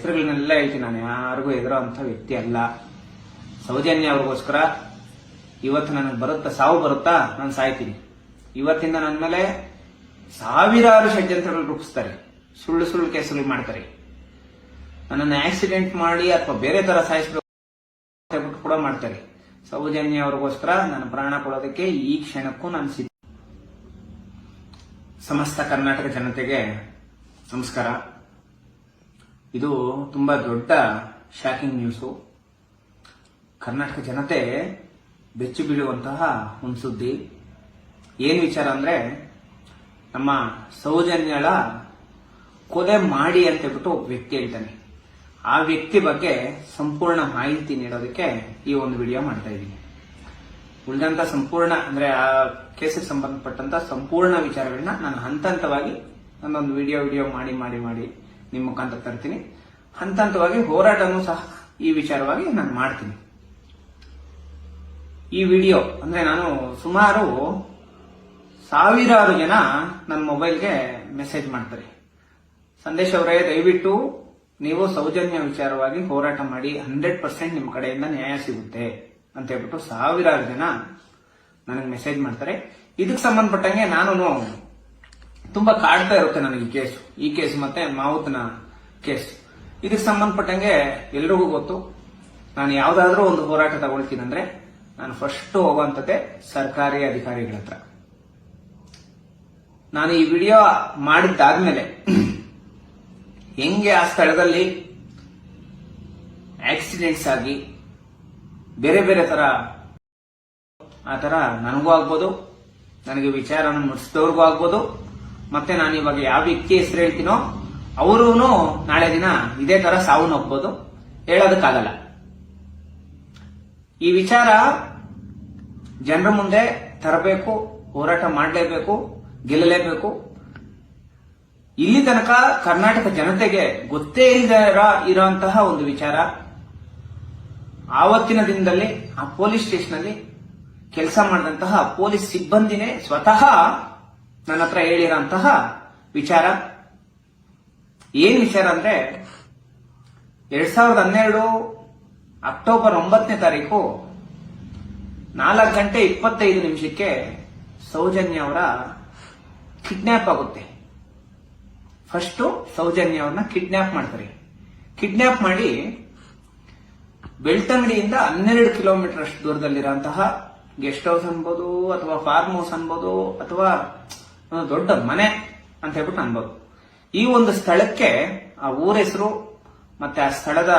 ಹೆಸರುಗಳನ್ನೆಲ್ಲ ಹೇಳ್ತೀನಿ. ನಾನು ಯಾರಿಗೂ ಎದುರೋ ಅಂತ ವ್ಯಕ್ತಿ ಅಲ್ಲ. ಸೌಜನ್ಯ ಅವ್ರಿಗೋಸ್ಕರ ಇವತ್ತು ನನಗೆ ಬರುತ್ತಾ ಸಾವು ಬರುತ್ತಾ, ನಾನು ಸಾಯ್ತೀನಿ. ಇವತ್ತಿಂದ ನನ್ನ ಮೇಲೆ ಸಾವಿರಾರು ಷಡ್ಯಂತ್ರಗಳು ರೂಪಿಸ್ತಾರೆ, ಸುಳ್ಳು ಸುಳ್ಳು ಕೇಸುಗಳು ಮಾಡ್ತಾರೆ. ನನ್ನನ್ನು ಆಕ್ಸಿಡೆಂಟ್ ಮಾಡಿ ಅಥವಾ ಬೇರೆ ತರ ಸಾಯಿಸ್ಬೇಕು ಕೂಡ ಮಾಡ್ತಾರೆ. ಸೌಜನ್ಯ ಅವ್ರಿಗೋಸ್ಕರ ನಾನು ಪ್ರಾಣ ಕೊಡೋದಕ್ಕೆ ಈ ಕ್ಷಣಕ್ಕೂ ನಾನು ಸಿದ್ಧ. ಸಮಸ್ತ ಕರ್ನಾಟಕ ಜನತೆಗೆ ನಮಸ್ಕಾರ. ಇದು ತುಂಬಾ ದೊಡ್ಡ ಶಾಕಿಂಗ್ ನ್ಯೂಸು. ಕರ್ನಾಟಕ ಜನತೆ ಬೆಚ್ಚಿ ಬೀಳುವಂತಹ ಒಂದು ಸುದ್ದಿ. ಏನ್ ವಿಚಾರ ಅಂದ್ರೆ, ನಮ್ಮ ಸೌಜನ್ಯಳ ಕೊಲೆ ಮಾಡಿ ಅಂತ ಹೇಳ್ಬಿಟ್ಟು ಒಬ್ಬ ವ್ಯಕ್ತಿ ಹೇಳ್ತಾನೆ. ಆ ವ್ಯಕ್ತಿ ಬಗ್ಗೆ ಸಂಪೂರ್ಣ ಮಾಹಿತಿ ನೀಡೋದಕ್ಕೆ ಈ ಒಂದು ವಿಡಿಯೋ ಮಾಡ್ತಾ ಇದ್ದೀನಿ. ಉಳಿದಂತ ಸಂಪೂರ್ಣ ಅಂದ್ರೆ ಆ ಕೇಸಿಗೆ ಸಂಬಂಧಪಟ್ಟಂತ ಸಂಪೂರ್ಣ ವಿಚಾರಗಳನ್ನ ನಾನು ಹಂತ ಹಂತವಾಗಿ ನಾನೊಂದು ವಿಡಿಯೋ ಮಾಡಿ ಮಾಡಿ ಮಾಡಿ ನಿಮ್ಮ ಮುಖಾಂತರ ತರ್ತೀನಿ. ಹಂತ ಹಂತವಾಗಿ ಹೋರಾಟನೂ ಸಹ ಈ ವಿಚಾರವಾಗಿ ನಾನು ಮಾಡ್ತೀನಿ. ಈ ವಿಡಿಯೋ ಅಂದ್ರೆ ನಾನು ಸುಮಾರು ಸಾವಿರಾರು ಜನ ನನ್ನ ಮೊಬೈಲ್ಗೆ ಮೆಸೇಜ್ ಮಾಡ್ತಾರೆ. ಸಂದೇಶ್ ಅವರೇ, ದಯವಿಟ್ಟು ನೀವು ಸೌಜನ್ಯ ವಿಚಾರವಾಗಿ ಹೋರಾಟ ಮಾಡಿ, 100% ನಿಮ್ಮ ಕಡೆಯಿಂದ ನ್ಯಾಯ ಸಿಗುತ್ತೆ ಅಂತ ಹೇಳ್ಬಿಟ್ಟು ಸಾವಿರಾರು ಜನ ನನಗೆ ಮೆಸೇಜ್ ಮಾಡ್ತಾರೆ. ಇದಕ್ಕೆ ಸಂಬಂಧಪಟ್ಟಂಗೆ ನಾನು ತುಂಬಾ ಕಾಡ್ತಾ ಇರುತ್ತೆ ನನಗೆ ಈ ಕೇಸ್ ಮತ್ತೆ ಮಾವುತನ ಕೇಸ್. ಇದಕ್ಕೆ ಸಂಬಂಧಪಟ್ಟಂಗೆ ಎಲ್ರಿಗೂ ಗೊತ್ತು, ನಾನು ಯಾವ್ದಾದ್ರೂ ಒಂದು ಹೋರಾಟ ತಗೊಳ್ತೀನಂದ್ರೆ ನಾನು ಫಸ್ಟ್ ಹೋಗುವಂತದ್ದೇ ಸರ್ಕಾರಿ ಅಧಿಕಾರಿಗಳ ಹತ್ರ. ನಾನು ಈ ವಿಡಿಯೋ ಮಾಡಿದ್ದಾದ್ಮೇಲೆ ಹೆಂಗೆ ಆ ಸ್ಥಳದಲ್ಲಿ ಆಕ್ಸಿಡೆಂಟ್ಸ್ ಆಗಿ ಬೇರೆ ಬೇರೆ ತರ ಆ ತರ ನನಗೂ ಆಗ್ಬೋದು, ನನಗೆ ವಿಚಾರನ ಮುಟ್ಟಿಸಿದವ್ರಿಗೂ ಆಗ್ಬೋದು, ಮತ್ತೆ ನಾನು ಇವಾಗ ಯಾವ ವ್ಯಕ್ತಿ ಹೆಸರು ಹೇಳ್ತೀನೋ ಅವರು ನಾಳೆ ದಿನ ಇದೇ ತರ ಸಾವು ನೋಗ್ಬೋದು, ಹೇಳೋದಕ್ಕಾಗಲ್ಲ. ಈ ವಿಚಾರ ಜನರ ಮುಂದೆ ತರಬೇಕು, ಹೋರಾಟ ಮಾಡಲೇಬೇಕು, ಗೆಲ್ಲಲೇಬೇಕು. ಇಲ್ಲಿ ತನಕ ಕರ್ನಾಟಕ ಜನತೆಗೆ ಗೊತ್ತೇ ಇರೋಂತಹ ಒಂದು ವಿಚಾರ. ಆವತ್ತಿನ ದಿನದಲ್ಲಿ ಆ ಪೊಲೀಸ್ ಸ್ಟೇಷನ್ ಅಲ್ಲಿ ಕೆಲಸ ಮಾಡಿದಂತಹ ಪೊಲೀಸ್ ಸಿಬ್ಬಂದಿನೇ ಸ್ವತಃ ನನ್ನ ಹತ್ರ ಹೇಳಿರೋಂತಹ ವಿಚಾರ. ಏನ್ ವಿಚಾರ ಅಂದ್ರೆ, 2012 ಅಕ್ಟೋಬರ್ 9ನೇ ತಾರೀಕು 4:25 ಸೌಜನ್ಯ ಅವರ ಕಿಡ್ನ್ಯಾಪ್ ಆಗುತ್ತೆ. ಫಸ್ಟ್ ಸೌಜನ್ಯ ಅವ್ರನ್ನ ಕಿಡ್ನ್ಯಾಪ್ ಮಾಡ್ತಾರೆ. ಕಿಡ್ನ್ಯಾಪ್ ಮಾಡಿ ಬೆಳ್ತಂಗಡಿಯಿಂದ 12 ಕಿಲೋಮೀಟರ್ ಅಷ್ಟು ದೂರದಲ್ಲಿರುವಂತಹ ಗೆಸ್ಟ್ ಹೌಸ್ ಅನ್ಬೋದು, ಅಥವಾ ಫಾರ್ಮ್ ಹೌಸ್ ಅನ್ಬೋದು, ಅಥವಾ ದೊಡ್ಡ ಮನೆ ಅಂತ ಹೇಳ್ಬಿಟ್ಟು ಅನ್ಬೋದು. ಈ ಒಂದು ಸ್ಥಳಕ್ಕೆ ಆ ಊರ ಹೆಸರು ಮತ್ತೆ ಆ ಸ್ಥಳದ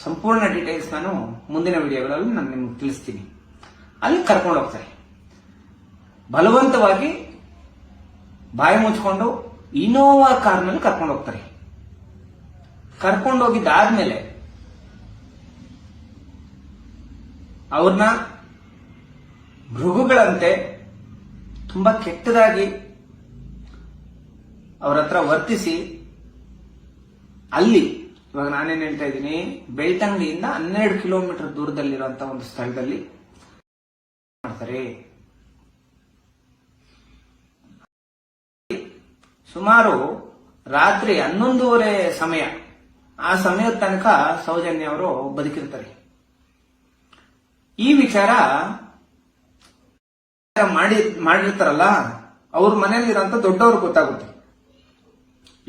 ಸಂಪೂರ್ಣ ಡೀಟೇಲ್ಸ್ ನಾನು ಮುಂದಿನ ವಿಡಿಯೋಗಳಲ್ಲಿ ನಾನು ನಿಮ್ಗೆ ತಿಳಿಸ್ತೀನಿ. ಅಲ್ಲಿ ಕರ್ಕೊಂಡು ಹೋಗ್ತಾರೆ. ಬಲವಂತವಾಗಿ ಬಾಯಿ ಮುಚ್ಕೊಂಡು ಇನೋವಾ ಕಾರ್ನಲ್ಲಿ ಕರ್ಕೊಂಡು ಹೋಗ್ತಾರೆ. ಕರ್ಕೊಂಡೋಗಿದ್ದಾದ್ಮೇಲೆ ಅವ್ರನ್ನ ಮೃಗಗಳಂತೆ ತುಂಬಾ ಕೆಟ್ಟದಾಗಿ ಅವ್ರ ಹತ್ರ ವರ್ತಿಸಿ, ಅಲ್ಲಿ ಇವಾಗ ನಾನೇನ್ ಹೇಳ್ತಾ ಇದ್ದೀನಿ, ಬೆಳ್ತಂಗಡಿಯಿಂದ 12 ಕಿಲೋಮೀಟರ್ ದೂರದಲ್ಲಿರುವಂತಹ ಒಂದು ಸ್ಥಳದಲ್ಲಿ ಮಾಡ್ತಾರೆ. ಸುಮಾರು ರಾತ್ರಿ 11:30 ಸಮಯ, ಆ ಸಮಯದ ತನಕ ಸೌಜನ್ಯ ಅವರು ಬದುಕಿರ್ತಾರೆ. ಈ ವಿಚಾರ ಮಾಡಿರ್ತಾರಲ್ಲ, ಅವ್ರ ಮನೆಯಲ್ಲಿರೋಂಥ ದೊಡ್ಡವ್ರಿಗೆ ಗೊತ್ತಾಗುತ್ತೆ.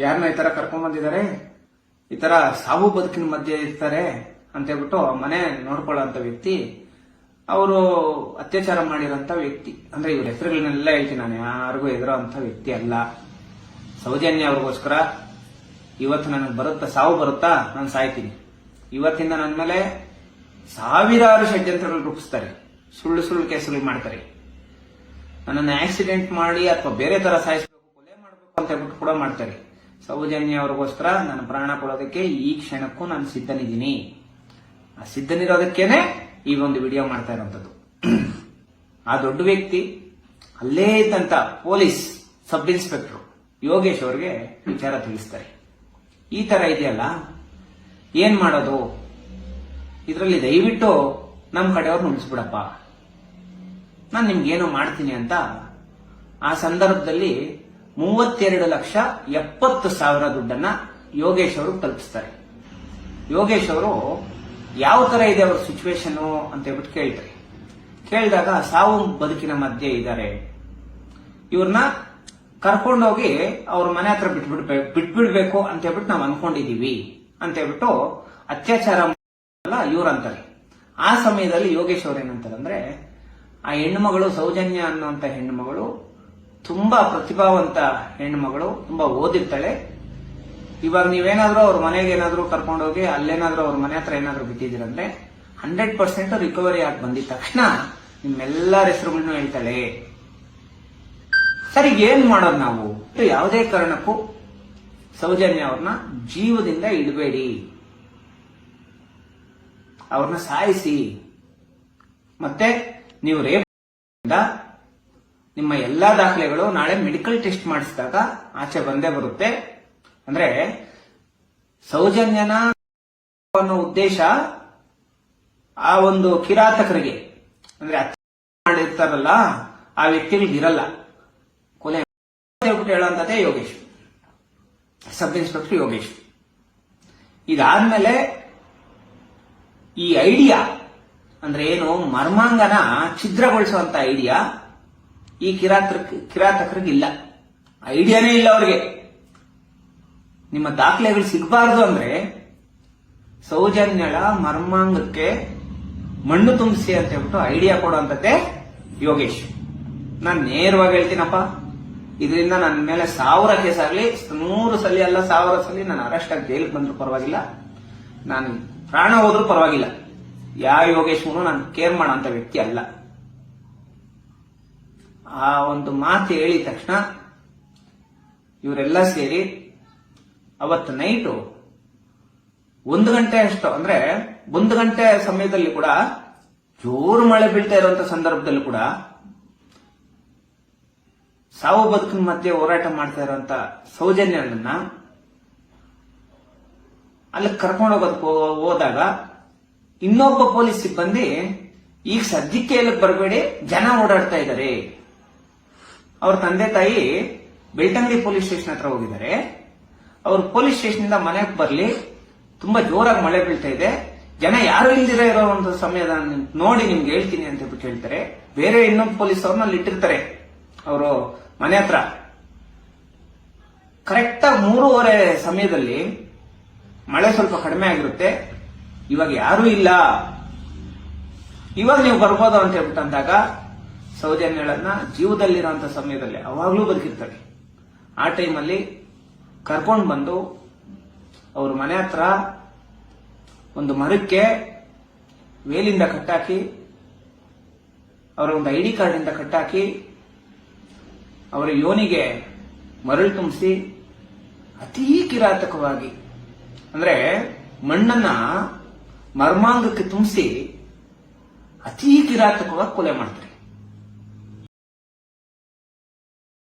ಯಾರನ್ನ ಈ ತರ ಕರ್ಕೊಂಡ್ ಬಂದಿದ್ದಾರೆ, ಈ ತರ ಸಾವು ಬದುಕಿನ ಮಧ್ಯೆ ಇರ್ತಾರೆ ಅಂತ ಹೇಳ್ಬಿಟ್ಟು ಮನೆ ನೋಡ್ಕೊಳ್ಳೋಂತ ವ್ಯಕ್ತಿ, ಅವರು ಅತ್ಯಾಚಾರ ಮಾಡಿರೋಂಥ ವ್ಯಕ್ತಿ. ಅಂದ್ರೆ ಇವ್ರ ಹೆಸರುಗಳನ್ನೆಲ್ಲ ಹೇಳ್ತೀನಿ. ನಾನು ಯಾರಿಗೂ ಎದುರೋ ಅಂತ ವ್ಯಕ್ತಿ ಅಲ್ಲ. ಸೌಜನ್ಯ ಅವ್ರಿಗೋಸ್ಕರ ಇವತ್ತು ನನಗೆ ಬರುತ್ತಾ ಸಾವು ಬರುತ್ತಾ, ನಾನು ಸಾಯ್ತೀನಿ. ಇವತ್ತಿಂದ ನನ್ನ ಮೇಲೆ ಸಾವಿರಾರು ಷಡ್ಯಂತ್ರಗಳು ರೂಪಿಸ್ತಾರೆ, ಸುಳ್ಳು ಸುಳ್ಳು ಕೇಸುಗಳು ಮಾಡ್ತಾರೆ. ನನ್ನನ್ನು ಆಕ್ಸಿಡೆಂಟ್ ಮಾಡಿ ಅಥವಾ ಬೇರೆ ತರ ಸಾಯಿಸ್ಬೇಕು, ಕೊಲೆ ಮಾಡಬೇಕು ಅಂತ ಹೇಳ್ಬಿಟ್ಟು ಕೂಡ ಮಾಡ್ತಾರೆ. ಸೌಜನ್ಯ ಅವ್ರಿಗೋಸ್ಕರ ನಾನು ಪ್ರಾಣ ಕೊಡೋದಕ್ಕೆ ಈ ಕ್ಷಣಕ್ಕೂ ನಾನು ಸಿದ್ಧನಿದ್ದೀನಿ. ಆ ಸಿದ್ಧನಿರೋದಕ್ಕೇನೆ ಈ ಒಂದು ವಿಡಿಯೋ ಮಾಡ್ತಾ ಇರೋಂಥದ್ದು. ಆ ದೊಡ್ಡ ವ್ಯಕ್ತಿ ಅಲ್ಲೇ ಇದ್ದಂತ ಪೊಲೀಸ್ ಸಬ್ ಇನ್ಸ್ಪೆಕ್ಟರ್ ಯೋಗೇಶ್ ಅವ್ರಿಗೆ ವಿಚಾರ ತಿಳಿಸ್ತಾರೆ. ಈ ತರ ಇದೆಯಲ್ಲ, ಏನ್ ಮಾಡೋದು, ಇದರಲ್ಲಿ ದಯವಿಟ್ಟು ನಮ್ಮ ಕಡೆಯವ್ರನ್ನ ಉಳಿಸ್ಬಿಡಪ್ಪ, ನಾನು ನಿಮ್ಗೇನೋ ಮಾಡ್ತೀನಿ ಅಂತ ಆ ಸಂದರ್ಭದಲ್ಲಿ 32,70,000 ದುಡ್ಡನ್ನ ಯೋಗೇಶ್ ಅವರು ತಲುಪಿಸ್ತಾರೆ. ಯೋಗೇಶ್ ಅವರು ಯಾವ ತರ ಇದೆ ಅವ್ರ ಸಿಚುವೇಶನ್ ಅಂತ ಹೇಳ್ಬಿಟ್ಟು ಕೇಳ್ತಾರೆ. ಕೇಳಿದಾಗ ಸಾವು ಬದುಕಿನ ಮಧ್ಯೆ ಇದ್ದಾರೆ, ಇವ್ರನ್ನ ಕರ್ಕೊಂಡೋಗಿ ಅವ್ರ ಮನೆ ಹತ್ರ ಬಿಟ್ಬಿಡ್ಬೇಕು ಅಂತ ಹೇಳ್ಬಿಟ್ಟು ನಾವು ಅನ್ಕೊಂಡಿದೀವಿ ಅಂತ ಹೇಳ್ಬಿಟ್ಟು ಅತ್ಯಾಚಾರ ಇವ್ರಂತಾರೆ. ಆ ಸಮಯದಲ್ಲಿ ಯೋಗೇಶ್ ಅವ್ರ ಏನಂತಾರೆ ಅಂದ್ರೆ, ಆ ಹೆಣ್ಣುಮಗಳು ಸೌಜನ್ಯ ಅನ್ನುವಂತ ಹೆಣ್ಣುಮಗಳು ತುಂಬಾ ಪ್ರತಿಭಾವಂತ ಹೆಣ್ಣುಮಗಳು, ತುಂಬಾ ಓದಿರ್ತಾಳೆ. ಇವಾಗ ನೀವೇನಾದ್ರೂ ಅವ್ರ ಮನೆಗೆ ಏನಾದ್ರೂ ಕರ್ಕೊಂಡೋಗಿ ಅಲ್ಲೇನಾದ್ರೂ ಅವ್ರ ಮನೆ ಹತ್ರ ಏನಾದ್ರೂ ಬಿಟ್ಟಿದ್ದೀರಂದ್ರೆ 100% ರಿಕವರಿ ಆಗಿ ಬಂದಿದ ತಕ್ಷಣ ನಿಮ್ಮೆಲ್ಲರ ಹೆಸರುಗಳನ್ನು ಹೇಳ್ತಾಳೆ. ಸರಿ, ಏನ್ ಮಾಡೋದು ನಾವು? ಯಾವುದೇ ಕಾರಣಕ್ಕೂ ಸೌಜನ್ಯ ಅವ್ರನ್ನ ಜೀವದಿಂದ ಇಡಬೇಡಿ, ಅವ್ರನ್ನ ಸಾಯಿಸಿ. ಮತ್ತೆ ನೀವು ರೇಪ್ ನಿಮ್ಮ ಎಲ್ಲಾ ದಾಖಲೆಗಳು ನಾಳೆ ಮೆಡಿಕಲ್ ಟೆಸ್ಟ್ ಮಾಡಿಸಿದಾಗ ಆಚೆ ಬಂದೇ ಬರುತ್ತೆ. ಅಂದ್ರೆ ಸೌಜನ್ಯನ ಅನ್ನೋ ಉದ್ದೇಶ ಆ ಒಂದು ಕಿರಾತಕರಿಗೆ, ಅಂದ್ರೆ ಮಾಡಿರ್ತಾರಲ್ಲ ಆ ವ್ಯಕ್ತಿಗಳಿಗೆ ಇರಲ್ಲ. ಕೊಲೆ ಹೇಳುವಂತದ್ದೇ ಯೋಗೇಶ್, ಸಬ್ ಇನ್ಸ್ಪೆಕ್ಟರ್ ಯೋಗೇಶ್. ಇದಾದ್ಮೇಲೆ ಈ ಐಡಿಯಾ ಅಂದ್ರೆ ಏನು, ಮರ್ಮಾಂಗನ ಛಿದ್ರಗೊಳಿಸುವಂತ ಐಡಿಯಾ ಈ ಕಿರಾತಕರಿಗಿಲ್ಲ. ಐಡಿಯಾನೇ ಇಲ್ಲ ಅವ್ರಿಗೆ. ನಿಮ್ಮ ದಾಖಲೆಗಳು ಸಿಗಬಾರ್ದು ಅಂದ್ರೆ ಸೌಜನ್ಯಳ ಮರ್ಮಾಂಗಕ್ಕೆ ಮಣ್ಣು ತುಂಬಿಸಿ ಅಂತ ಹೇಳ್ಬಿಟ್ಟು ಐಡಿಯಾ ಕೊಡುವಂತದ್ದೇ ಯೋಗೇಶ್. ನಾನು ನೇರವಾಗಿ ಹೇಳ್ತೀನಪ್ಪ, ಇದರಿಂದ ನನ್ನ ಮೇಲೆ 1000 ಕೇಸ್ ಆಗ್ಲಿ, 100 ಸಲ ಅಲ್ಲ 1000 ಸಲ ನಾನು ಅರೆಸ್ಟ್ ಆಗಿ ಜೈಲಿಗೆ ಬಂದ್ರು ಪರವಾಗಿಲ್ಲ, ನಾನು ಪ್ರಾಣ ಹೋದ್ರೂ ಪರವಾಗಿಲ್ಲ. ಯಾವ ಯೋಗೇಶ್ವನು ನಾನು ಕೇರ್ ಮಾಡೋಂತ ವ್ಯಕ್ತಿ ಅಲ್ಲ. ಆ ಒಂದು ಮಾತು ಹೇಳಿದ ತಕ್ಷಣ ಇವರೆಲ್ಲ ಸೇರಿ ಅವತ್ತು ನೈಟು 1 ಗಂಟೆ ಅಷ್ಟು, ಅಂದ್ರೆ 1 ಗಂಟೆ ಸಮಯದಲ್ಲಿ ಕೂಡ ಜೋರು ಮಳೆ ಬೀಳ್ತಾ ಇರುವಂತ ಸಂದರ್ಭದಲ್ಲಿ ಕೂಡ ಸಾವು ಬದುಕಿನ ಮಧ್ಯೆ ಹೋರಾಟ ಮಾಡ್ತಾ ಇರುವಂತ ಸೌಜನ್ಯನನ್ನ ಅಲ್ಲಿ ಕರ್ಕೊಂಡು ಹೋಗೋದಕ್ಕೆ ಹೋದಾಗ ಇನ್ನೊಬ್ಬ ಪೊಲೀಸ್ ಸಿಬ್ಬಂದಿ, ಈಗ ಸದ್ಯಕ್ಕೆ ಎಲ್ಲಿಗೆ ಬರಬೇಡಿ, ಜನ ಓಡಾಡ್ತಾ ಇದ್ದಾರೆ, ಅವ್ರ ತಂದೆ ತಾಯಿ ಬೆಳ್ತಂಗಡಿ ಪೊಲೀಸ್ ಸ್ಟೇಷನ್ ಹತ್ರ ಹೋಗಿದ್ದಾರೆ, ಅವ್ರು ಪೊಲೀಸ್ ಸ್ಟೇಷನ್ ಇಂದ ಮನೆಗೆ ಬರ್ಲಿ, ತುಂಬಾ ಜೋರಾಗಿ ಮಳೆ ಬೀಳ್ತಾ ಇದೆ, ಜನ ಯಾರು ಇಲ್ದಿರ ಇರೋ ಒಂದು ಸಮಯದ ನೋಡಿ ನಿಮ್ಗೆ ಹೇಳ್ತೀನಿ ಅಂತ ಹೇಳ್ಬಿಟ್ಟು ಹೇಳ್ತಾರೆ. ಬೇರೆ ಇನ್ನೊಬ್ಬ ಪೊಲೀಸ್ ಅವ್ರನ್ನ ಅಲ್ಲಿ ಇಟ್ಟಿರ್ತಾರೆ ಅವರು ಮನೆ ಹತ್ರ. ಕರೆಕ್ಟ್ ಆಗಿ 3:30 ಸಮಯದಲ್ಲಿ ಮಳೆ ಸ್ವಲ್ಪ ಕಡಿಮೆ ಆಗಿರುತ್ತೆ. ಇವಾಗ ಯಾರೂ ಇಲ್ಲ, ಇವಾಗ ನೀವು ಬರ್ಬೋದು ಅಂತ ಹೇಳ್ಬಿಟ್ಟು ಅಂದಾಗ ಸೌಜನ್ಯಳನ್ನ ಜೀವದಲ್ಲಿರುವಂತ ಸಮಯದಲ್ಲಿ ಅವಾಗ್ಲೂ ಬದುಕಿರ್ತಾರೆ. ಆ ಟೈಮಲ್ಲಿ ಕರ್ಕೊಂಡು ಬಂದು ಅವ್ರ ಮನೆ ಹತ್ರ ಒಂದು ಮರಕ್ಕೆ ವೇಲಿಂದ ಕಟ್ಟಾಕಿ, ಅವರ ಒಂದು ID ಕಾರ್ಡ್ ಇಂದ ಕಟ್ಟಾಕಿ, ಅವರ ಯೋನಿಗೆ ಮರಳು ತುಂಬಿಸಿ ಅತೀ ಕಿರಾತಕವಾಗಿ, ಅಂದ್ರೆ ಮಣ್ಣನ್ನ ಮರ್ಮಾಂಗಕ್ಕೆ ತುಂಬಿಸಿ ಅತೀ ಕಿರಾತಕವಾಗಿ ಕೊಲೆ ಮಾಡ್ತಾರೆ.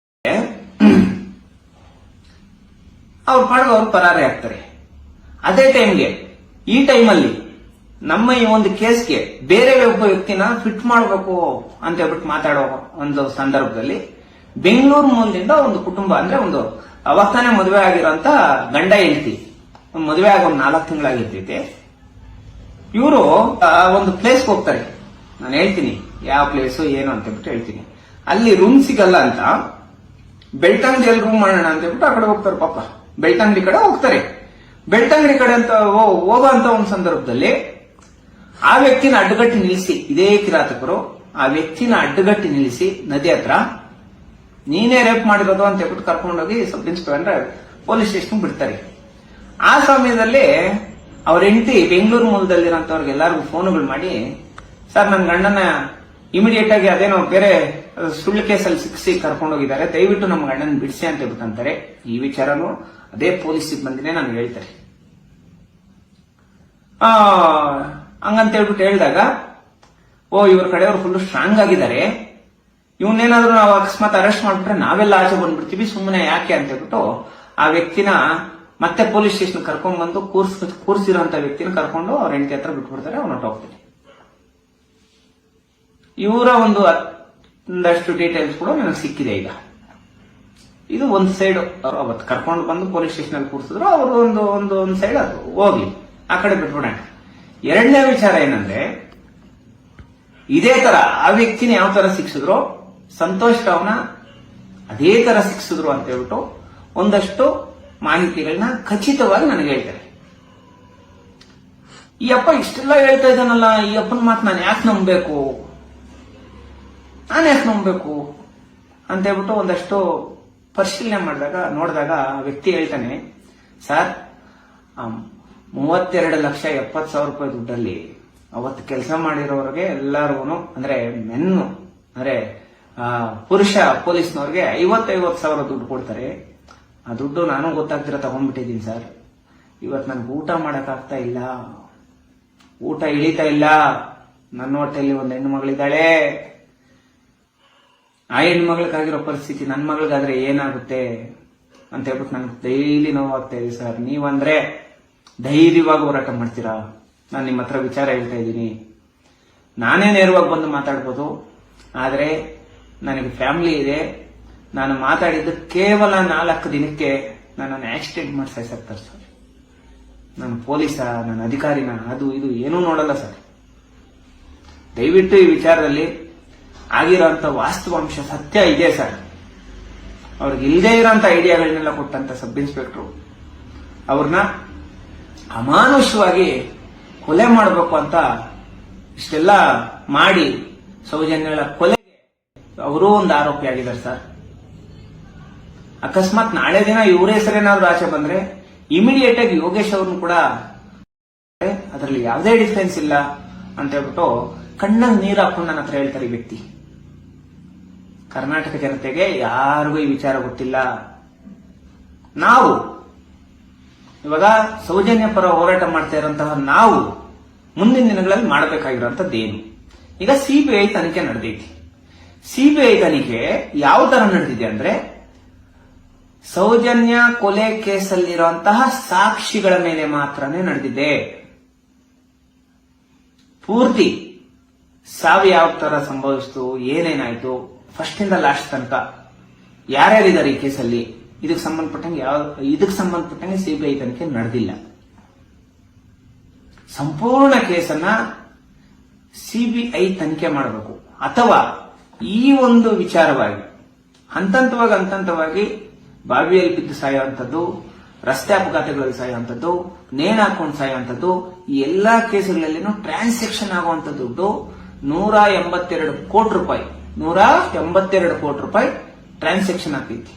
ಅವ್ರ ಪಾಡಿಗೆ ಅವ್ರು ಪರಾರಿ ಆಗ್ತಾರೆ. ಅದೇ ಟೈಮ್ಗೆ, ಈ ಟೈಮಲ್ಲಿ ನಮ್ಮ ಈ ಒಂದು ಕೇಸ್ಗೆ ಬೇರೆ ಒಬ್ಬ ವ್ಯಕ್ತಿನ ಫಿಟ್ ಮಾಡಬೇಕು ಅಂತ ಹೇಳ್ಬಿಟ್ಟು ಮಾತಾಡೋ ಒಂದು ಸಂದರ್ಭದಲ್ಲಿ ಬೆಂಗಳೂರು ಮೂಲದಿಂದ ಒಂದು ಕುಟುಂಬ, ಅಂದ್ರೆ ಒಂದು ಅವತ್ತಾನೆ ಮದುವೆ ಆಗಿರೋಂತ ಗಂಡ ಹೆಂಡತಿ, ಮದುವೆ ಆಗ ಒಂದು 4 ತಿಂಗಳಾಗಿರ್ತೈತೆ. ಇವರು ಒಂದು ಪ್ಲೇಸ್ಗೆ ಹೋಗ್ತಾರೆ. ನಾನು ಹೇಳ್ತೀನಿ ಯಾವ ಪ್ಲೇಸು ಏನು ಅಂತ ಹೇಳ್ಬಿಟ್ಟು ಹೇಳ್ತೀನಿ. ಅಲ್ಲಿ ರೂಮ್ ಸಿಗಲ್ಲ ಅಂತ ಬೆಳ್ತಂಗಡಿಯಲ್ಲಿ ರೂಮ್ ಮಾಡೋಣ ಅಂತ ಹೇಳ್ಬಿಟ್ಟು ಆ ಕಡೆ ಹೋಗ್ತಾರೆ. ಪಾಪ ಬೆಳ್ತಂಗಡಿ ಕಡೆ ಹೋಗ್ತಾರೆ. ಬೆಳ್ತಂಗಡಿ ಕಡೆ ಅಂತ ಹೋಗುವಂತ ಒಂದು ಸಂದರ್ಭದಲ್ಲಿ ಆ ವ್ಯಕ್ತಿನ ಅಡ್ಡಗಟ್ಟಿ ನಿಲ್ಲಿಸಿ, ಇದೇ ಕಿರಾತಕರು ಆ ವ್ಯಕ್ತಿನ ಅಡ್ಡಗಟ್ಟಿ ನಿಲ್ಲಿಸಿ ನದಿ ಹತ್ರ ನೀನೇ ರೇಪ್ ಮಾಡಿರೋದು ಅಂತ ಹೇಳ್ಬಿಟ್ಟು ಕರ್ಕೊಂಡೋಗಿ ಸಬ್ ಇನ್ಸ್ಪೆಕ್ಟರ್ ಪೊಲೀಸ್ ಸ್ಟೇಷನ್ ಬಿಡ್ತಾರೆ. ಆ ಸಮಯದಲ್ಲಿ ಅವ್ರ ಹೆಂಡತಿ ಬೆಂಗಳೂರು ಮೂಲದಲ್ಲಿರೋಂಥವ್ರಿಗೆ ಎಲ್ಲರಿಗೂ ಫೋನ್ಗಳು ಮಾಡಿ, ಸರ್ ನನ್ನ ಗಂಡನ ಇಮಿಡಿಯೇಟ್ ಆಗಿ ಅದೇನೋ ಬೇರೆ ಸುಳ್ಳು ಕೇಸಲ್ಲಿ ಸಿಕ್ಕಿಸಿ ಕರ್ಕೊಂಡೋಗಿದ್ದಾರೆ, ದಯವಿಟ್ಟು ನಮ್ಮ ಗಂಡನ ಬಿಡಿಸಿ ಅಂತ ಹೇಳ್ಬಿಟ್ಟು ಅಂತಾರೆ. ಈ ವಿಚಾರನು ಅದೇ ಪೊಲೀಸ್ ಸಿಬ್ಬಂದಿನೇ ನಾನು ಹೇಳ್ತಾರೆ. ಹಂಗಂತ ಹೇಳ್ಬಿಟ್ಟು ಹೇಳಿದಾಗ, ಇವ್ರ ಕಡೆಯವರು ಫುಲ್ ಸ್ಟ್ರಾಂಗ್ ಆಗಿದ್ದಾರೆ, ಇವನ್ನೇನಾದ್ರೂ ನಾವು ಅಕಸ್ಮಾತ್ ಅರೆಸ್ಟ್ ಮಾಡ್ಬಿಟ್ರೆ ನಾವೆಲ್ಲ ಆಚೆ ಬಂದ್ಬಿಡ್ತೀವಿ, ಸುಮ್ಮನೆ ಯಾಕೆ ಅಂತ ಹೇಳ್ಬಿಟ್ಟು ಆ ವ್ಯಕ್ತಿನ ಮತ್ತೆ ಪೊಲೀಸ್ ಸ್ಟೇಷನ್ ಕರ್ಕೊಂಡ್ ಬಂದು ಕೂರ್ಸಿರೋಂತ ವ್ಯಕ್ತಿನ ಕರ್ಕೊಂಡು ಅವ್ರ ಹೆಂಡತಿ ಹತ್ರ ಬಿಟ್ಬಿಡ್ತಾರೆ. ಅವ್ನು ಹೊರಟೋಗ್ತಾನೆ. ಇವರ ಒಂದಷ್ಟು ಡೀಟೇಲ್ಸ್ ಕೂಡ ನನಗೆ ಸಿಕ್ಕಿದೆ. ಈಗ ಇದು ಒಂದು ಸೈಡ್, ಅವ್ರು ಅವತ್ತು ಕರ್ಕೊಂಡು ಬಂದು ಪೊಲೀಸ್ ಸ್ಟೇಷನ್ ಅಲ್ಲಿ ಕೂರಿಸಿದ್ರು, ಅವರು ಒಂದು ಸೈಡ್ ಅದು ಹೋಗ್ಲಿ. ಆ ಕಡೆ ಬಿಟ್ಬಿಡೋಣ. ಎರಡನೇ ವಿಚಾರ ಏನಂದ್ರೆ, ಇದೇ ತರ ಆ ವ್ಯಕ್ತಿನ ಯಾವ ತರ ಶಿಕ್ಷಿದ್ರು, ಸಂತೋಷ್ ರಾವ್ನ ಅದೇ ತರ ಶಿಕ್ಷಿದ್ರು ಅಂತ ಹೇಳ್ಬಿಟ್ಟು ಒಂದಷ್ಟು ಮಾಹಿತಿಗಳನ್ನ ಖಚಿತವಾಗಿ ನನಗೆ ಹೇಳ್ತಾರೆ. ಈ ಅಪ್ಪ ಇಷ್ಟೆಲ್ಲ ಹೇಳ್ತಾ ಇದ್ದಾನಲ್ಲ, ಈ ಅಪ್ಪನ ಮಾತು ನಾನು ಯಾಕೆ ನಂಬಬೇಕು ಅಂತ ಹೇಳ್ಬಿಟ್ಟು ಒಂದಷ್ಟು ಪರಿಶೀಲನೆ ನೋಡಿದಾಗ ಆ ವ್ಯಕ್ತಿ ಹೇಳ್ತಾನೆ, ಸರ್ 32,70,000 ರೂಪಾಯಿ ದುಡ್ಡಲ್ಲಿ ಅವತ್ತು ಕೆಲಸ ಮಾಡಿರೋರಿಗೆ ಎಲ್ಲರಿಗೂ ಅಂದ್ರೆ ಮೆನ್ನು ಅಂದ್ರೆ ಪುರುಷ ಪೊಲೀಸ್ನವ್ರಿಗೆ 50,000 ದುಡ್ಡು ಕೊಡ್ತಾರೆ. ಆ ದುಡ್ಡು ನಾನು ಗೊತ್ತಾಗ್ತಿರೋ ತಗೊಂಡ್ಬಿಟ್ಟಿದ್ದೀನಿ ಸರ್. ಇವತ್ತು ನನ್ಗೆ ಊಟ ಮಾಡಕ್ಕಾಗ್ತಾ ಇಲ್ಲ, ಊಟ ಇಳಿತಾ ಇಲ್ಲ. ನನ್ನ ಹೊಟ್ಟೆಯಲ್ಲಿ ಒಂದು ಹೆಣ್ಣು ಮಗಳಿದ್ದಾಳೆ. ಆ ಹೆಣ್ಣು ಮಗಳಿಗಾಗಿರೋ ಪರಿಸ್ಥಿತಿ ನನ್ನ ಮಗಳಿಗಾದ್ರೆ ಏನಾಗುತ್ತೆ ಅಂತ ಹೇಳ್ಬಿಟ್ಟು ನನ್ಗೆ ಡೈಲಿ ನೋವಾಗ್ತಾ ಇದೆ ಸರ್. ನೀವಂದ್ರೆ ಧೈರ್ಯವಾಗಿ ಹೋರಾಟ ಮಾಡ್ತೀರಾ. ನಾನು ನಿಮ್ಮ ಹತ್ರ ವಿಚಾರ ಹೇಳ್ತಾ ಇದ್ದೀನಿ. ನಾನೇ ನೇರವಾಗಿ ಬಂದು ಮಾತಾಡ್ಬೋದು, ಆದ್ರೆ ನನಗೆ ಫ್ಯಾಮಿಲಿ ಇದೆ. ನಾನು ಮಾತಾಡಿದ್ದು ಕೇವಲ 4 ದಿನಕ್ಕೆ ನನ್ನನ್ನು ಆಕ್ಸಿಡೆಂಟ್ ಮಾಡಿ ಸಾಯಿಸಾಕ್ತಾರೆ ಸರ್. ನಾನು ಪೊಲೀಸ, ನನ್ನ ಅಧಿಕಾರಿನ, ಅದು ಇದು ಏನೂ ನೋಡಲ್ಲ ಸರ್. ದಯವಿಟ್ಟು ಈ ವಿಚಾರದಲ್ಲಿ ಆಗಿರೋಂಥ ವಾಸ್ತವಾಂಶ ಸತ್ಯ ಇದೆ ಸರ್. ಅವ್ರಿಗೆ ಇಲ್ಲದೆ ಇರೋಂಥ ಐಡಿಯಾಗಳನ್ನೆಲ್ಲ ಕೊಟ್ಟಂತ ಸಬ್ ಇನ್ಸ್ಪೆಕ್ಟ್ರು ಅವ್ರನ್ನ ಅಮಾನುಷವಾಗಿ ಕೊಲೆ ಮಾಡಬೇಕು ಅಂತ ಇಷ್ಟೆಲ್ಲ ಮಾಡಿ ಸೌಜನ್ಯಗಳ ಕೊಲೆಗೆ ಅವರೂ ಒಂದು ಆರೋಪಿ ಆಗಿದ್ದಾರೆ ಸರ್. ಅಕಸ್ಮಾತ್ ನಾಳೆ ದಿನ ಇವರ ಹೆಸರೇನಾದ್ರೂ ಆಚೆ ಬಂದ್ರೆ ಇಮಿಡಿಯೇಟ್ ಆಗಿ ಯೋಗೇಶ್ ಅವ್ರನ್ನು ಕೂಡ ಅದರಲ್ಲಿ ಯಾವುದೇ ಡಿಫರೆನ್ಸ್ ಇಲ್ಲ ಅಂತ ಹೇಳ್ಬಿಟ್ಟು ಕಣ್ಣಲ್ಲಿ ನೀರು ಹಾಕೊಂಡು ನನ್ನ ಹತ್ರ ಹೇಳ್ತಾರೆ ಈ ವ್ಯಕ್ತಿ. ಕರ್ನಾಟಕ ಜನತೆಗೆ ಯಾರಿಗೂ ಈ ವಿಚಾರ ಗೊತ್ತಿಲ್ಲ. ನಾವು ಇವಾಗ ಸೌಜನ್ಯ ಪರ ಹೋರಾಟ ಮಾಡ್ತಾ ಇರುವಂತಹ ನಾವು ಮುಂದಿನ ದಿನಗಳಲ್ಲಿ ಮಾಡಬೇಕಾಗಿರುವಂತದ್ದೇನು? ಈಗ ಸಿಬಿಐ ತನಿಖೆ ನಡೆದೈತಿ. ಸಿಬಿಐ ತನಿಖೆ ಯಾವ ತರ ನಡೆದಿದೆ ಅಂದ್ರೆ, ಸೌಜನ್ಯ ಕೊಲೆ ಕೇಸಲ್ಲಿರುವಂತಹ ಸಾಕ್ಷಿಗಳ ಮೇಲೆ ಮಾತ್ರನೇ ನಡೆದಿದೆ. ಪೂರ್ತಿ ಸಾವು ಯಾವ ತರ ಸಂಭವಿಸಿತು, ಏನೇನಾಯ್ತು, ಫಸ್ಟ್ ಇಂದ ಲಾಸ್ಟ್ ತನಕ ಯಾರ್ಯಾರಿದ್ದಾರೆ ಈ ಕೇಸಲ್ಲಿ, ಇದಕ್ಕೆ ಸಂಬಂಧಪಟ್ಟಂಗೆ ಸಿಬಿಐ ತನಿಖೆ ನಡೆದಿಲ್ಲ. ಸಂಪೂರ್ಣ ಕೇಸನ್ನ ಸಿಬಿಐ ತನಿಖೆ ಮಾಡಬೇಕು. ಅಥವಾ ಈ ಒಂದು ವಿಚಾರವಾಗಿ ಹಂತವಾಗಿ ಬಾವಿಯಲ್ಲಿ ಬಿದ್ದು ಸಾಯುವಂಥದ್ದು, ರಸ್ತೆ ಅಪಘಾತಗಳಲ್ಲಿ ಸಾಯುವಂಥದ್ದು, ನೇಣು ಹಾಕೊಂಡು ಸಾಯುವಂಥದ್ದು, ಈ ಎಲ್ಲಾ ಕೇಸುಗಳಲ್ಲಿನೂ ಟ್ರಾನ್ಸಾಕ್ಷನ್ ಆಗುವಂತ ದುಡ್ಡು 182 ಕೋಟಿ ರೂಪಾಯಿ ಟ್ರಾನ್ಸಾಕ್ಷನ್ ಆಗ್ತೈತಿ.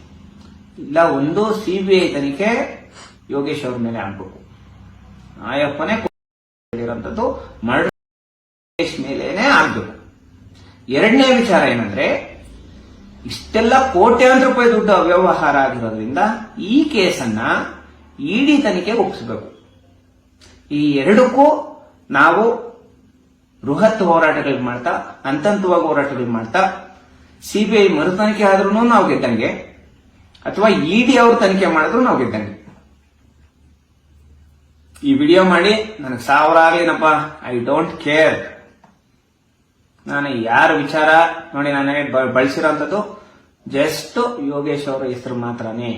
ಇಲ್ಲ ಒಂದು ಸಿಬಿಐ ತನಿಖೆ ಯೋಗೇಶ್ ಅವ್ರ ಮೇಲೆ ಆಗ್ಬೇಕು. ಆಯಪ್ಪನೇ ಇರುವಂತದ್ದು ಮರ್ಡರ್ ಕೇಸ್ ಮೇಲೇನೆ ಆಗ್ಬೇಕು. ಎರಡನೇ ವಿಚಾರ ಏನಂದ್ರೆ, ಇಷ್ಟೆಲ್ಲ ಕೋಟ್ಯಾಂತರ ರೂಪಾಯಿ ದುಡ್ಡು ಅವ್ಯವಹಾರ ಆಗಿರೋದ್ರಿಂದ ಈ ಕೇಸನ್ನ ಇಡಿ ತನಿಖೆಗೆ ಒಪ್ಪಿಸಬೇಕು. ಈ ಎರಡಕ್ಕೂ ನಾವು ಬೃಹತ್ ಹೋರಾಟಗಳು ಮಾಡ್ತಾ, ಹಂತವಾಗಿ ಹೋರಾಟಗಳು ಮಾಡ್ತಾ, ಸಿಬಿಐ ಮರು ತನಿಖೆ ಆದ್ರೂ ನಾವು ಗೆದ್ದಂಗೆ, ಅಥವಾ ಇಡಿ ಅವರು ತನಿಖೆ ಮಾಡಿದ್ರು ನಾವು ಗೆದ್ದಂಗೆ. ಈ ವಿಡಿಯೋ ಮಾಡಿ ನನಗೆ 1000 ಆಗ್ಲಿನಪ್ಪ, ಐ ಡೋಂಟ್ ಕೇರ್. ನಾನು ಯಾರ ವಿಚಾರ ನೋಡಿ ನನಗೆ ಬಳಸಿರೋಂಥದ್ದು ಜಸ್ಟ್ ಯೋಗೇಶ್ ಅವರ ಹೆಸರು ಮಾತ್ರನೇ.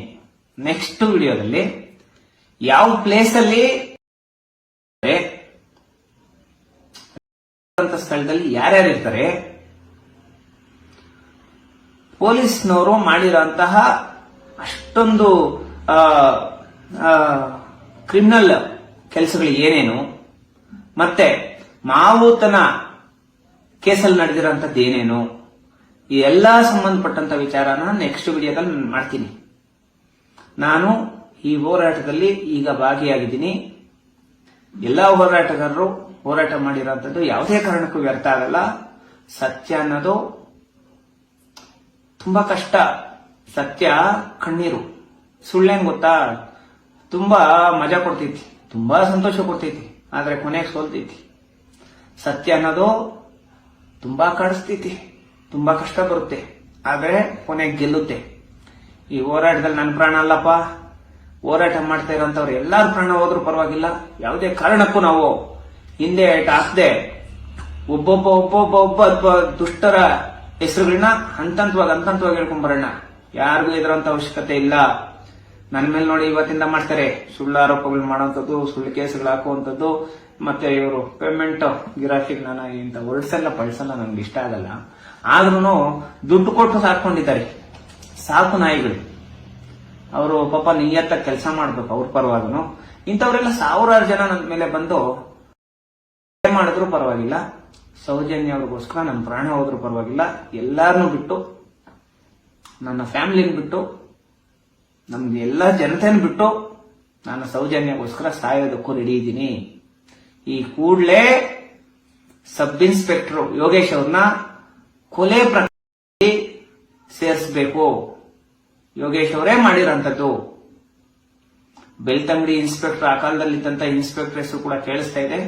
ನೆಕ್ಸ್ಟ್ ವಿಡಿಯೋದಲ್ಲಿ ಯಾವ ಪ್ಲೇಸ್ ಅಲ್ಲಿ ಸ್ಥಳದಲ್ಲಿ ಯಾರ್ಯಾರು ಇರ್ತಾರೆ, ಪೊಲೀಸ್ನವರು ಮಾಡಿರೋಂತಹ ಅಷ್ಟೊಂದು ಕ್ರಿಮಿನಲ್ ಕೆಲಸಗಳು ಏನೇನು, ಮತ್ತೆ ಮಾವುತನ ಕೇಸಲ್ಲಿ ನಡೆದಿರೋಂಥದ್ದು ಏನೇನು, ಈ ಎಲ್ಲಾ ಸಂಬಂಧಪಟ್ಟಂತ ವಿಚಾರನ ನೆಕ್ಸ್ಟ್ ವಿಡಿಯೋದಲ್ಲಿ ನಾನು ಮಾಡ್ತೀನಿ. ನಾನು ಈ ಹೋರಾಟದಲ್ಲಿ ಈಗ ಭಾಗಿಯಾಗಿದ್ದೀನಿ. ಎಲ್ಲಾ ಹೋರಾಟಗಾರರು ಹೋರಾಟ ಮಾಡಿರೋಂಥದ್ದು ಯಾವುದೇ ಕಾರಣಕ್ಕೂ ವ್ಯರ್ಥ ಆಗಲ್ಲ. ಸತ್ಯ ಅನ್ನೋದು ತುಂಬಾ ಕಷ್ಟ. ಸತ್ಯ ಕಣ್ಣೀರು. ಸುಳ್ಳೇನ್ ಗೊತ್ತಾ, ತುಂಬಾ ಮಜಾ ಕೊಡ್ತೈತಿ, ತುಂಬಾ ಸಂತೋಷ ಕೊಡ್ತೈತಿ, ಆದ್ರೆ ಕೊನೆಗೆ ಸೋಲ್ತೈತಿ. ಸತ್ಯ ಅನ್ನೋದು ತುಂಬಾ ಕಾಡಿಸ್ತೈತಿ, ತುಂಬಾ ಕಷ್ಟ ಬರುತ್ತೆ, ಆದ್ರೆ ಕೊನೆಗೆ ಗೆಲ್ಲುತ್ತೆ. ಈ ಹೋರಾಟದಲ್ಲಿ ನನ್ನ ಪ್ರಾಣ ಅಲ್ಲಪ್ಪ. ಹೋರಾಟ ಮಾಡ್ತಾ ಇರೋಂಥವ್ರು ಎಲ್ಲಾರು ಪ್ರಾಣ ಹೋದ್ರೂ ಪರವಾಗಿಲ್ಲ. ಯಾವುದೇ ಕಾರಣಕ್ಕೂ ನಾವು ಹಿಂದೆ ಹಾಕದೆ ಒಬ್ಬೊಬ್ಬ ದುಷ್ಟರ ಹೆಸರುಗಳನ್ನ ಹಂತವಾಗಿ ಹೇಳ್ಕೊಂಡ್ ಬರೋಣ. ಯಾರಿಗೂ ಇದರಂತ ಅವಶ್ಯಕತೆ ಇಲ್ಲ. ನನ್ನ ಮೇಲೆ ನೋಡಿ ಇವತ್ತಿಂದ ಮಾಡ್ತಾರೆ, ಸುಳ್ಳು ಆರೋಪಗಳು ಮಾಡುವಂಥದ್ದು, ಸುಳ್ಳು ಕೇಸ್ಗಳು ಹಾಕುವಂಥದ್ದು, ಮತ್ತೆ ಇವರು ಪೇಮೆಂಟ್ ಗಿರಾಕಿಗೆ ನಾನು ಇಂಥ ಹೊಲ್ಸಲ್ಲ ಪಳ್ಸಲ್ಲ ನನ್ಗೆ ಇಷ್ಟ ಆಗಲ್ಲ. ಆದ್ರೂ ದುಡ್ಡು ಕೊಟ್ಟು ಸಾಕೊಂಡಿದ್ದಾರೆ ಸಾಕು ನಾಯಿಗಳು. ಅವರು ಪಾಪ ನಿಯತ್ತ ಕೆಲಸ ಮಾಡ್ಬೇಕು ಅವ್ರ ಪರವಾಗನು. ಇಂಥವರೆಲ್ಲ ಸಾವಿರಾರು ಜನ ನನ್ನ ಮೇಲೆ ಬಂದು ಮಾಡಿದ್ರು ಪರವಾಗಿಲ್ಲ, ಸೌಜನ್ಯ ಅವ್ರಿಗೋಸ್ಕರ ನನ್ನ ಪ್ರಾಣ ಹೋದ್ರು ಪರವಾಗಿಲ್ಲ, ಎಲ್ಲಾರನ್ನೂ ಬಿಟ್ಟು, ನನ್ನ ಫ್ಯಾಮಿಲಿನ ಬಿಟ್ಟು, ನಮ್ಗೆ ಎಲ್ಲ ಜನತೆನ ಬಿಟ್ಟು ನಾನು ಸೌಜನ್ಯಗೋಸ್ಕರ ಸಾಯೋದಕ್ಕೂ ರೆಡಿ ಇದ್ದೀನಿ. ಈ ಕೂಡಲೇ ಸಬ್ ಇನ್ಸ್ಪೆಕ್ಟರ್ ಯೋಗೇಶ್ ಅವ್ರನ್ನ ಕೊಲೆ ಪ್ರಕರಣದಲ್ಲಿ ಸೇರಿಸಬೇಕು. ಯೋಗೇಶ್ ಅವರೇ ಮಾಡಿರೋಂಥದ್ದು. ಬೆಳ್ತಂಗಡಿ ಇನ್ಸ್ಪೆಕ್ಟರ್, ಆ ಕಾಲದಲ್ಲಿದ್ದಂತ ಇನ್ಸ್ಪೆಕ್ಟರ್ ಹೆಸರು ಕೂಡ ಕೇಳಿಸ್ತಾ ಇದೆ,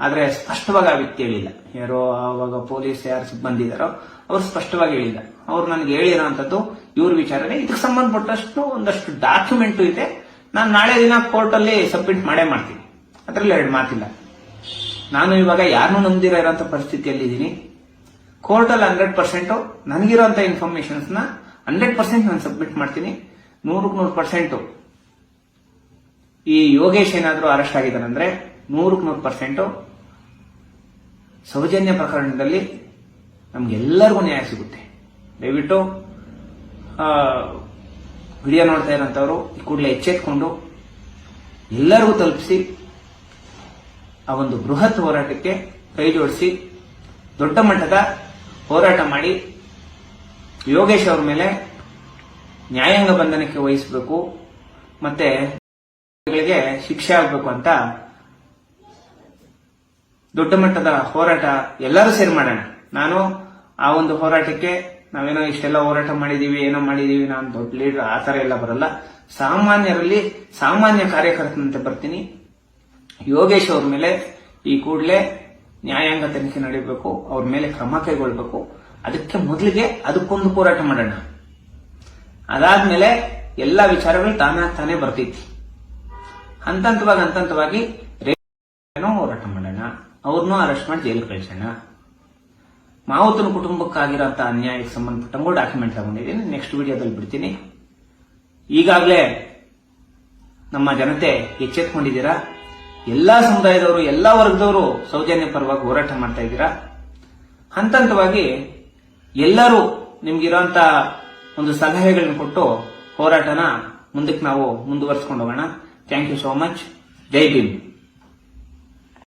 ಆದ್ರೆ ಸ್ಪಷ್ಟವಾಗಿ ಆ ವ್ಯಕ್ತಿ ಹೇಳಿಲ್ಲ. ಯಾರೋ ಆವಾಗ ಪೊಲೀಸ್ ಯಾರು ಬಂದಿದ್ದಾರೋ ಅವ್ರು ಸ್ಪಷ್ಟವಾಗಿ ಹೇಳಿಲ್ಲ. ಅವ್ರು ನನಗೆ ಹೇಳಿರೋ ಅಂತದ್ದು ಇವ್ರ ವಿಚಾರನೆ. ಇದಕ್ಕೆ ಸಂಬಂಧಪಟ್ಟಷ್ಟು ಒಂದಷ್ಟು ಡಾಕ್ಯುಮೆಂಟ್ ಇದೆ, ನಾನು ನಾಳೆ ದಿನ ಕೋರ್ಟ್ ಅಲ್ಲಿ ಸಬ್ಮಿಟ್ ಮಾಡೇ ಮಾಡ್ತೀನಿ, ಅದ್ರಲ್ಲಿ ಎರಡು ಮಾತಿಲ್ಲ. ನಾನು ಇವಾಗ ಯಾರನ್ನೂ ನಂಬಿದಿರೋ ಇರೋಂಥ ಪರಿಸ್ಥಿತಿಯಲ್ಲಿ ಇದ್ದೀನಿ. ಕೋರ್ಟ್ ಅಲ್ಲಿ 100% ನನಗಿರೋಂಥ ಇನ್ಫಾರ್ಮೇಶನ್ಸ್ ನ 100% ನಾನು ಸಬ್ಮಿಟ್ ಮಾಡ್ತೀನಿ. 100% ಈ ಯೋಗೇಶ್ ಏನಾದ್ರೂ ಅರೆಸ್ಟ್ ಆಗಿದ್ದಾನಂದ್ರೆ 100% ಸೌಜನ್ಯ ಪ್ರಕರಣದಲ್ಲಿ ನಮ್ಗೆಲ್ಲರಿಗೂ ನ್ಯಾಯ ಸಿಗುತ್ತೆ. ದಯವಿಟ್ಟು ವಿಡಿಯೋ ನೋಡ್ತಾ ಇರೋಂಥವ್ರು ಈ ಕೂಡಲೇ ಎಚ್ಚೆತ್ಕೊಂಡು ಎಲ್ಲರಿಗೂ ತಲುಪಿಸಿ ಆ ಒಂದು ಬೃಹತ್ ಹೋರಾಟಕ್ಕೆ ಕೈ ಜೋಡಿಸಿ ದೊಡ್ಡ ಮಟ್ಟದ ಹೋರಾಟ ಮಾಡಿ ಯೋಗೇಶ್ ಅವ್ರ ಮೇಲೆ ನ್ಯಾಯಾಂಗ ಬಂಧನಕ್ಕೆ ವಹಿಸಬೇಕು, ಮತ್ತೆ ಶಿಕ್ಷೆ ಆಗಬೇಕು ಅಂತ ದೊಡ್ಡ ಮಟ್ಟದ ಹೋರಾಟ ಎಲ್ಲರೂ ಸೇರಿ ಮಾಡೋಣ. ನಾನು ಆ ಒಂದು ಹೋರಾಟಕ್ಕೆ ನಾವೇನೋ ಇಷ್ಟೆಲ್ಲ ಹೋರಾಟ ಮಾಡಿದೀವಿ, ಏನೋ ಮಾಡಿದೀವಿ, ನಾನು ದೊಡ್ಡ ಲೀಡರ್ ಆ ತರ ಎಲ್ಲ ಬರಲ್ಲ. ಸಾಮಾನ್ಯರಲ್ಲಿ ಸಾಮಾನ್ಯ ಕಾರ್ಯಕರ್ತನಂತೆ ಬರ್ತೀನಿ. ಯೋಗೇಶ್ ಅವ್ರ ಮೇಲೆ ಈ ಕೂಡಲೇ ನ್ಯಾಯಾಂಗ ತನಿಖೆ ನಡೀಬೇಕು, ಅವ್ರ ಮೇಲೆ ಕ್ರಮ ಕೈಗೊಳ್ಬೇಕು. ಅದಕ್ಕೆ ಮೊದಲಿಗೆ ಅದಕ್ಕೊಂದು ಹೋರಾಟ ಮಾಡೋಣ. ಅದಾದ್ಮೇಲೆ ಎಲ್ಲಾ ವಿಚಾರಗಳು ತಾನೇ ಬರ್ತೈತಿ. ಹಂತವಾಗಿ ಹೋರಾಟ ಮಾಡೋಣ, ಅವ್ರನ್ನೂ ಅರೆಸ್ಟ್ ಮಾಡಿ ಜೈಲು ಕಳಿಸೋಣ. ಮಾವುತನ ಕುಟುಂಬಕ್ಕಾಗಿರೋಂಥ ಅನ್ಯಾಯಕ್ಕೆ ಸಂಬಂಧಪಟ್ಟಂಗೂ ಡಾಕ್ಯುಮೆಂಟ್ ತಗೊಂಡಿದ್ದೀನಿ, ನೆಕ್ಸ್ಟ್ ವಿಡಿಯೋದಲ್ಲಿ ಬಿಡ್ತೀನಿ. ಈಗಾಗಲೇ ನಮ್ಮ ಜನತೆ ಎಚ್ಚೆತ್ಕೊಂಡಿದ್ದೀರಾ. ಎಲ್ಲಾ ಸಮುದಾಯದವರು, ಎಲ್ಲಾ ವರ್ಗದವರು ಸೌಜನ್ಯ ಪರವಾಗಿ ಹೋರಾಟ ಮಾಡ್ತಾ ಇದ್ದೀರಾ. ಹಂತವಾಗಿ ಎಲ್ಲರೂ ನಿಮ್ಗಿರೋಂತ ಒಂದು ಸಲಹೆಗಳನ್ನ ಕೊಟ್ಟು ಹೋರಾಟನ ಮುಂದಕ್ಕೆ ನಾವು ಮುಂದುವರಿಸಿಕೊಂಡು ಹೋಗೋಣ. Thank you so much. ಜೈ ಭೀಮ್.